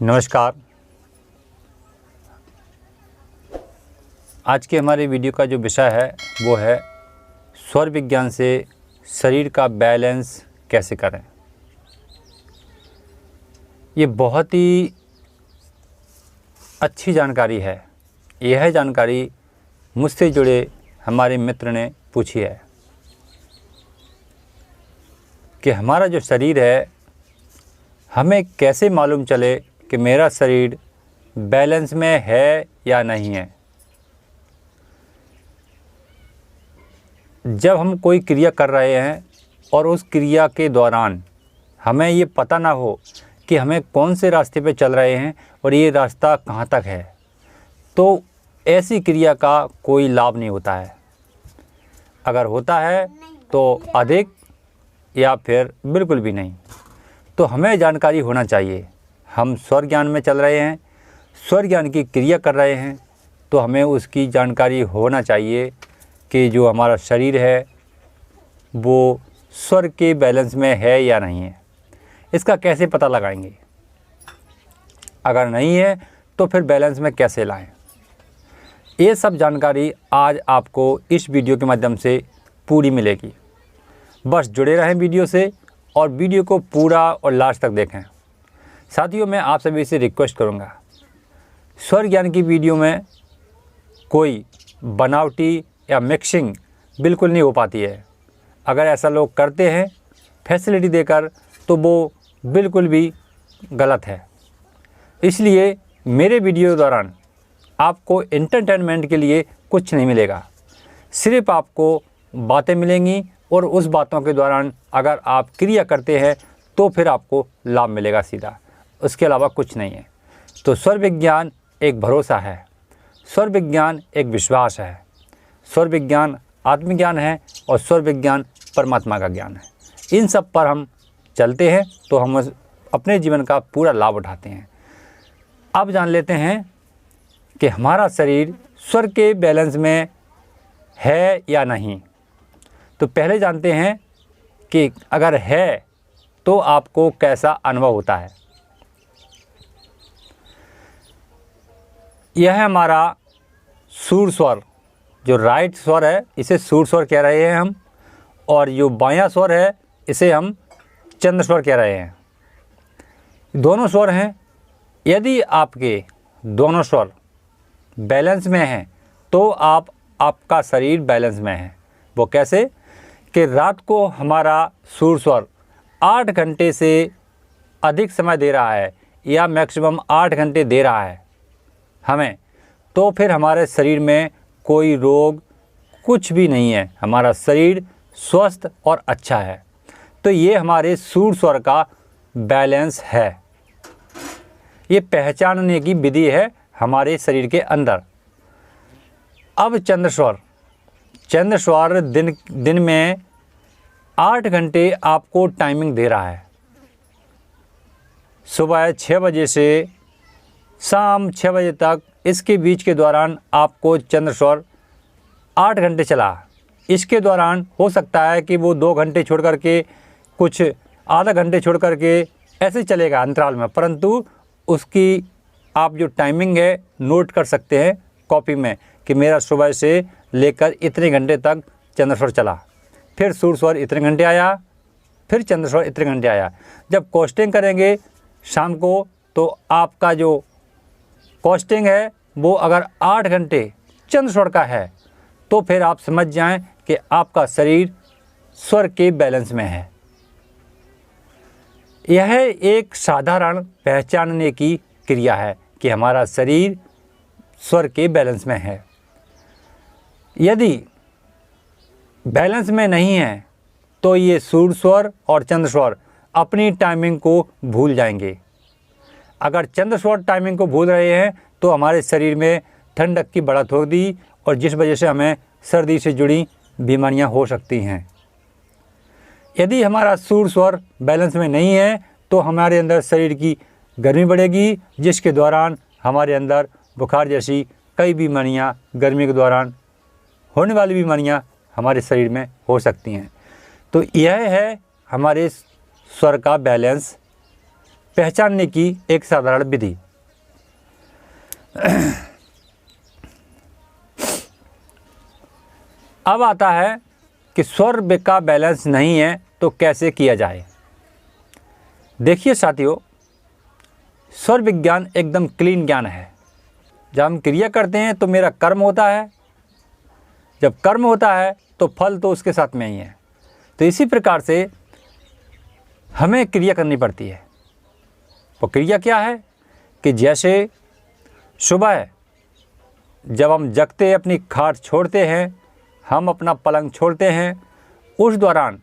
नमस्कार। आज के हमारे वीडियो का जो विषय है वो है स्वर विज्ञान से शरीर का बैलेंस कैसे करें। ये बहुत ही अच्छी जानकारी है। यह जानकारी मुझसे जुड़े हमारे मित्र ने पूछी है कि हमारा जो शरीर है, हमें कैसे मालूम चले कि मेरा शरीर बैलेंस में है या नहीं है। जब हम कोई क्रिया कर रहे हैं और उस क्रिया के दौरान हमें ये पता ना हो कि हमें कौन से रास्ते पे चल रहे हैं और ये रास्ता कहाँ तक है, तो ऐसी क्रिया का कोई लाभ नहीं होता है। अगर होता है तो अधिक या फिर बिल्कुल भी नहीं। तो हमें जानकारी होना चाहिए। हम स्वर ज्ञान में चल रहे हैं, स्वर ज्ञान की क्रिया कर रहे हैं, तो हमें उसकी जानकारी होना चाहिए कि जो हमारा शरीर है वो स्वर के बैलेंस में है या नहीं है। इसका कैसे पता लगाएंगे? अगर नहीं है तो फिर बैलेंस में कैसे लाएं? ये सब जानकारी आज आपको इस वीडियो के माध्यम से पूरी मिलेगी। बस जुड़े रहें वीडियो से और वीडियो को पूरा और लास्ट तक देखें। साथियों, मैं आप सभी से रिक्वेस्ट करूंगा, स्वर ज्ञान की वीडियो में कोई बनावटी या मिक्सिंग बिल्कुल नहीं हो पाती है। अगर ऐसा लोग करते हैं फैसिलिटी देकर, तो वो बिल्कुल भी गलत है। इसलिए मेरे वीडियो के दौरान आपको एंटरटेनमेंट के लिए कुछ नहीं मिलेगा, सिर्फ आपको बातें मिलेंगी और उस बातों के दौरान अगर आप क्रिया करते हैं तो फिर आपको लाभ मिलेगा सीधा, उसके अलावा कुछ नहीं है। तो स्वर विज्ञान एक भरोसा है, स्वर विज्ञान एक विश्वास है, स्वर विज्ञान आत्मज्ञान है और स्वर विज्ञान परमात्मा का ज्ञान है। इन सब पर हम चलते हैं तो हम अपने जीवन का पूरा लाभ उठाते हैं। अब जान लेते हैं कि हमारा शरीर स्वर के बैलेंस में है या नहीं। तो पहले जानते हैं कि अगर है तो आपको कैसा अनुभव होता है। यह है हमारा सूर स्वर। जो राइट स्वर है इसे सूर स्वर कह रहे हैं हम, और जो बायां स्वर है इसे हम चंद्र स्वर कह रहे हैं। दोनों स्वर हैं। यदि आपके दोनों स्वर बैलेंस में हैं तो आपका शरीर बैलेंस में है। वो कैसे? कि रात को हमारा सूर स्वर 8 घंटे से अधिक समय दे रहा है या मैक्सिमम 8 घंटे दे रहा है हमें, तो फिर हमारे शरीर में कोई रोग कुछ भी नहीं है। हमारा शरीर स्वस्थ और अच्छा है। तो ये हमारे सूर स्वर का बैलेंस है। ये पहचानने की विधि है हमारे शरीर के अंदर। अब चंद्र स्वर। चंद्र स्वर दिन में 8 घंटे आपको टाइमिंग दे रहा है। सुबह 6 बजे से शाम 6 बजे तक, इसके बीच के दौरान आपको चंद्र स्वर 8 घंटे चला। इसके दौरान हो सकता है कि वो 2 घंटे छोड़ करके, कुछ आधा घंटे छोड़ करके ऐसे चलेगा अंतराल में, परंतु उसकी आप जो टाइमिंग है नोट कर सकते हैं कॉपी में कि मेरा सुबह से लेकर इतने घंटे तक चंद्र स्वर चला, फिर सूर स्वर इतने घंटे आया, फिर चंद्र स्वर इतने घंटे आया। जब कॉस्टिंग करेंगे शाम को, तो आपका जो कॉस्टिंग है वो अगर 8 घंटे चंद्र स्वर का है तो फिर आप समझ जाएं कि आपका शरीर स्वर के बैलेंस में है। यह एक साधारण पहचानने की क्रिया है कि हमारा शरीर स्वर के बैलेंस में है। यदि बैलेंस में नहीं है तो ये सूर स्वर और चंद्र स्वर अपनी टाइमिंग को भूल जाएंगे। अगर चंद्र स्वर टाइमिंग को भूल रहे हैं तो हमारे शरीर में ठंडक की बढ़त होगी और जिस वजह से हमें सर्दी से जुड़ी बीमारियां हो सकती हैं। यदि हमारा सूर स्वर बैलेंस में नहीं है तो हमारे अंदर शरीर की गर्मी बढ़ेगी, जिसके दौरान हमारे अंदर बुखार जैसी कई बीमारियां, गर्मी के दौरान होने वाली बीमारियां हमारे शरीर में हो सकती हैं। तो यह है हमारे स्वर का बैलेंस पहचानने की एक साधारण विधि। अब आता है कि स्वर का बैलेंस नहीं है तो कैसे किया जाए। देखिए साथियों, स्वर विज्ञान एकदम क्लीन ज्ञान है। जब हम क्रिया करते हैं तो मेरा कर्म होता है, जब कर्म होता है तो फल तो उसके साथ में ही है। तो इसी प्रकार से हमें क्रिया करनी पड़ती है। वो क्रिया क्या है कि जैसे सुबह जब हम जगते अपनी खाट छोड़ते हैं, हम अपना पलंग छोड़ते हैं, उस दौरान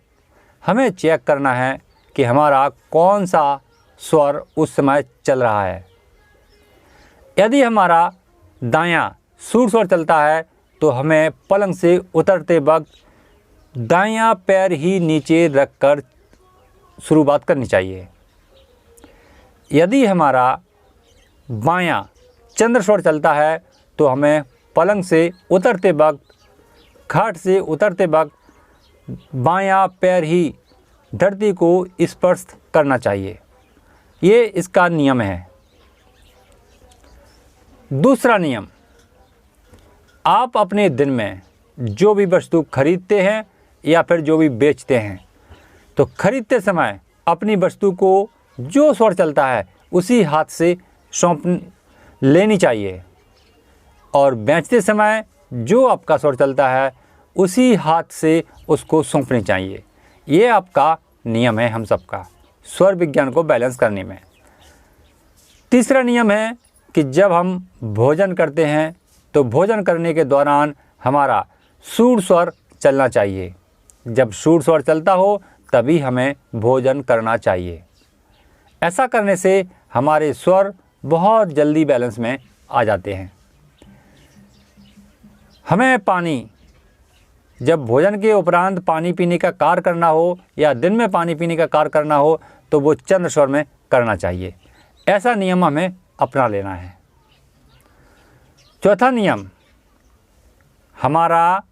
हमें चेक करना है कि हमारा कौन सा स्वर उस समय चल रहा है। यदि हमारा दायां सूर स्वर चलता है तो हमें पलंग से उतरते वक्त दायां पैर ही नीचे रखकर शुरुआत करनी चाहिए। यदि हमारा बायां चंद्र स्वर चलता है तो हमें पलंग से उतरते वक्त, खाट से उतरते वक्त बायां पैर ही धरती को स्पर्श करना चाहिए। ये इसका नियम है। दूसरा नियम, आप अपने दिन में जो भी वस्तु खरीदते हैं या फिर जो भी बेचते हैं, तो खरीदते समय अपनी वस्तु को जो स्वर चलता है उसी हाथ से सौंप लेनी चाहिए, और बेचते समय जो आपका स्वर चलता है उसी हाथ से उसको सौंपनी चाहिए। ये आपका नियम है हम सबका स्वर विज्ञान को बैलेंस करने में। तीसरा नियम है कि जब हम भोजन करते हैं तो भोजन करने के दौरान हमारा सूर स्वर चलना चाहिए। जब सूर स्वर चलता हो तभी हमें भोजन करना चाहिए। ऐसा करने से हमारे स्वर बहुत जल्दी बैलेंस में आ जाते हैं। हमें पानी, जब भोजन के उपरांत पानी पीने का कार्य करना हो या दिन में पानी पीने का कार्य करना हो तो वो चंद्र स्वर में करना चाहिए। ऐसा नियम हमें अपना लेना है। चौथा नियम, हमारा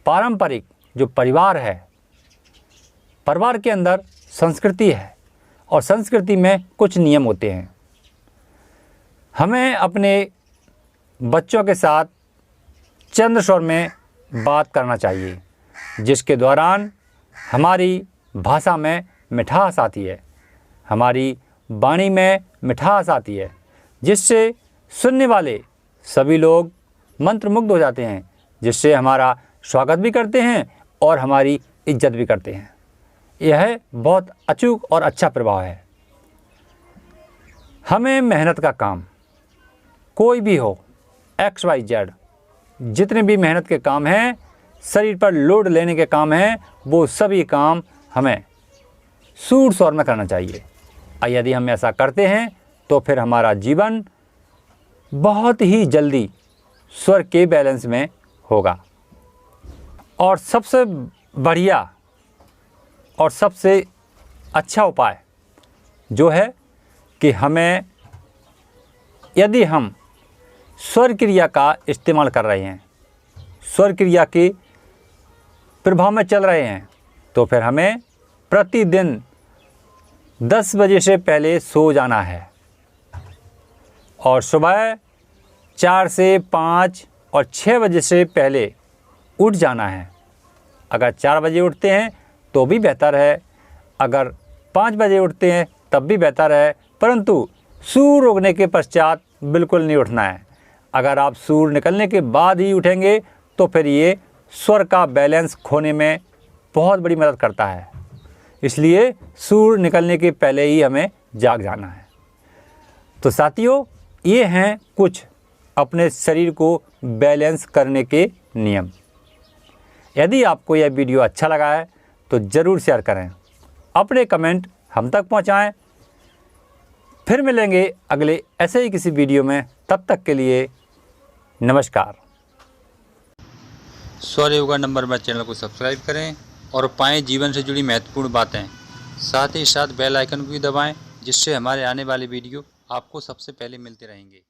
पारंपरिक जो परिवार है, परिवार के अंदर संस्कृति है और संस्कृति में कुछ नियम होते हैं। हमें अपने बच्चों के साथ चंद्र स्वर में बात करना चाहिए, जिसके दौरान हमारी भाषा में मिठास आती है, हमारी वाणी में मिठास आती है, जिससे सुनने वाले सभी लोग मंत्रमुग्ध हो जाते हैं, जिससे हमारा स्वागत भी करते हैं और हमारी इज्जत भी करते हैं। यह बहुत अचूक और अच्छा प्रभाव है। हमें मेहनत का काम कोई भी हो, XYZ, जितने भी मेहनत के काम हैं, शरीर पर लोड लेने के काम हैं, वो सभी काम हमें सूर स्वर में करना चाहिए। और यदि हम ऐसा करते हैं तो फिर हमारा जीवन बहुत ही जल्दी स्वर के बैलेंस में होगा। और सबसे बढ़िया और सबसे अच्छा उपाय जो है कि हमें, यदि हम स्वर क्रिया का इस्तेमाल कर रहे हैं, स्वर क्रिया के प्रभाव में चल रहे हैं, तो फिर हमें प्रतिदिन 10 बजे से पहले सो जाना है और सुबह 4 से 5 और 6 बजे से पहले उठ जाना है। अगर 4 बजे उठते हैं तो भी बेहतर है, अगर 5 बजे उठते हैं तब भी बेहतर है, परंतु सूर उगने के पश्चात बिल्कुल नहीं उठना है। अगर आप सूर निकलने के बाद ही उठेंगे तो फिर ये स्वर का बैलेंस खोने में बहुत बड़ी मदद करता है। इसलिए सूर निकलने के पहले ही हमें जाग जाना है। तो साथियों, ये हैं कुछ अपने शरीर को बैलेंस करने के नियम। यदि आपको यह वीडियो अच्छा लगा है तो ज़रूर शेयर करें, अपने कमेंट हम तक पहुंचाएं। फिर मिलेंगे अगले ऐसे ही किसी वीडियो में, तब तक के लिए नमस्कार। स्वर योगा नंबर 1 चैनल को सब्सक्राइब करें और पाएं जीवन से जुड़ी महत्वपूर्ण बातें। साथ ही साथ बेल आइकन को भी दबाएं, जिससे हमारे आने वाले वीडियो आपको सबसे पहले मिलते रहेंगे।